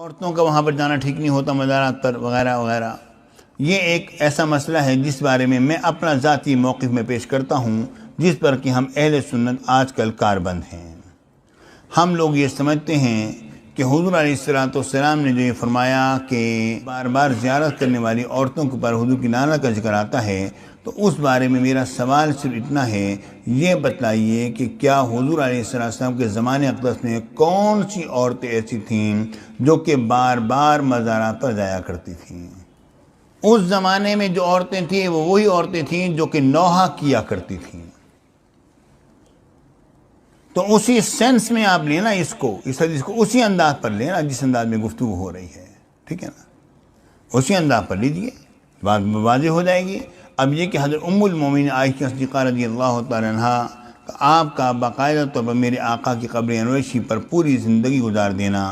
عورتوں کا وہاں پر جانا ٹھیک نہیں ہوتا مزارات پر وغیرہ وغیرہ۔ یہ ایک ایسا مسئلہ ہے جس بارے میں اپنا ذاتی موقف میں پیش کرتا ہوں، جس پر کہ ہم اہل سنت آج کل کاربند ہیں۔ ہم لوگ یہ سمجھتے ہیں کہ حضور علیہ السلام نے جو یہ فرمایا کہ بار بار زیارت کرنے والی عورتوں کے اوپر حضور کی لعنت کا ذکر آتا ہے، تو اس بارے میں میرا سوال صرف اتنا ہے، یہ بتلائیے کہ کیا حضور علیہ السلام کے زمانے اقدس میں کون سی عورتیں ایسی تھیں جو کہ بار بار مزارات پر جایا کرتی تھیں؟ اس زمانے میں جو عورتیں تھیں وہ وہی عورتیں تھیں جو کہ نوحہ کیا کرتی تھیں۔ تو اسی سینس میں آپ لینا اس حدیث کو اسی انداز پر لینا جس انداز میں گفتگو ہو رہی ہے، ٹھیک ہے نا؟ اسی انداز پر لیجئے، بات واضح ہو جائے گی۔ اب یہ کہ حضرت ام المومنین عائشہ صدیقہ رضی اللہ تعالی عنہ آپ کا باقاعدہ طور پر میرے آقا کی قبر انوشی پر پوری زندگی گزار دینا،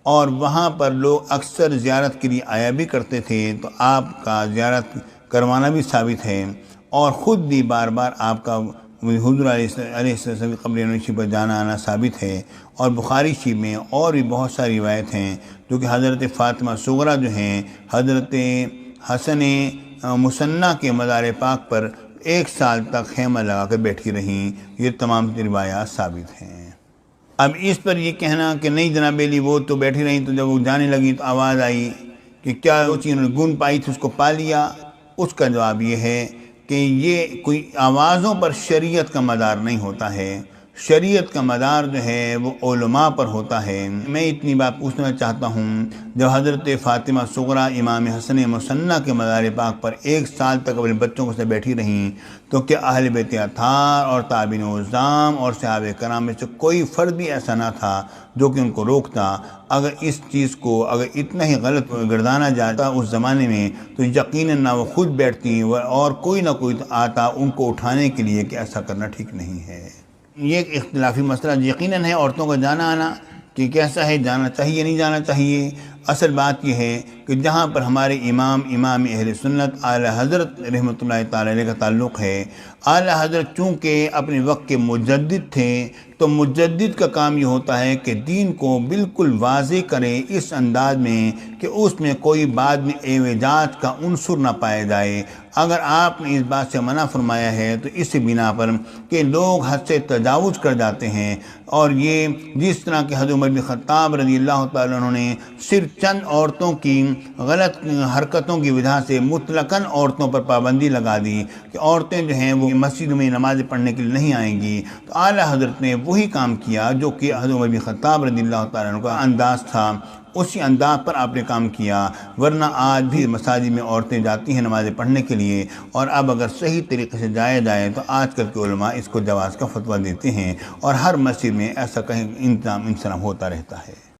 اور وہاں پر لوگ اکثر زیارت کے لیے آیا بھی کرتے تھے، تو آپ کا زیارت کروانا بھی ثابت ہے، اور خود بھی بار بار آپ کا حضور علیہ السلام کی قبر انوشی پر جانا آنا ثابت ہے۔ اور بخاری شریف میں اور بھی بہت ساری روایت ہیں جو کہ حضرت فاطمہ صغریٰ جو ہیں حضرت حسن مثنہ کے مزار پاک پر 1 سال تک خیمہ لگا کر بیٹھی رہیں، یہ تمام روایات ثابت ہیں۔ اب اس پر یہ کہنا کہ نہیں جناب علی وہ تو بیٹھی رہیں، تو جب وہ جانے لگیں تو آواز آئی کہ کیا وہ چیز انہوں نے گن پائی تھی اس کو پا لیا، اس کا جواب یہ ہے کہ یہ کوئی آوازوں پر شریعت کا مدار نہیں ہوتا ہے، شریعت کا مدار جو ہے وہ علماء پر ہوتا ہے۔ میں اتنی بات پوچھنا چاہتا ہوں، جب حضرت فاطمہ صغریٰ امام حسن مثنہ کے مزار پاک پر 1 سال تک اپنے بچوں کے ساتھ بیٹھی رہیں، تو کیا اہل بیت اطہار اور تابعین عظام اور صحابہ کرام میں سے کوئی فرد بھی ایسا نہ تھا جو کہ ان کو روکتا؟ اگر اس چیز کو اتنا ہی غلط گردانا جاتا اس زمانے میں، تو یقیناً نہ وہ خود بیٹھتی اور کوئی نہ کوئی آتا ان کو اٹھانے کے لیے کہ ایسا کرنا ٹھیک نہیں ہے۔ یہ ایک اختلافی مسئلہ یقیناً ہے عورتوں کا جانا آنا کہ کیسا ہے، جانا چاہیے نہیں جانا چاہیے۔ اصل بات یہ ہے کہ جہاں پر ہمارے امام اہل سنت اعلیٰ حضرت رحمۃ اللہ تعالی علیہ کا تعلق ہے، اعلیٰ حضرت چونکہ اپنے وقت کے مجدد تھے، تو مجدد کا کام یہ ہوتا ہے کہ دین کو بالکل واضح کرے اس انداز میں کہ اس میں کوئی بعد میں اعوجاج کا عنصر نہ پایا جائے۔ اگر آپ نے اس بات سے منع فرمایا ہے تو اس بنا پر کہ لوگ حد سے تجاوز کر جاتے ہیں، اور یہ جس طرح کہ حضرت عمر بن خطاب رضی اللہ تعالیٰ عنہ نے صرف چند عورتوں کی غلط حرکتوں کی وجہ سے مطلقاً عورتوں پر پابندی لگا دی کہ عورتیں جو ہیں وہ مسجد میں نماز پڑھنے کے لیے نہیں آئیں گی، تو اعلیٰ حضرت نے وہی کام کیا جو کہ حضرت عمر بن خطاب رضی اللہ تعالیٰ عنہ کا انداز تھا، اسی انداز پر آپ نے کام کیا۔ ورنہ آج بھی مساجد میں عورتیں جاتی ہیں نمازیں پڑھنے کے لیے، اور اب اگر صحیح طریقے سے جایا جائے تو آج کل کے علماء اس کو جواز کا فتویٰ دیتے ہیں، اور ہر مسجد میں ایسا کہیں انتظام ہوتا رہتا ہے۔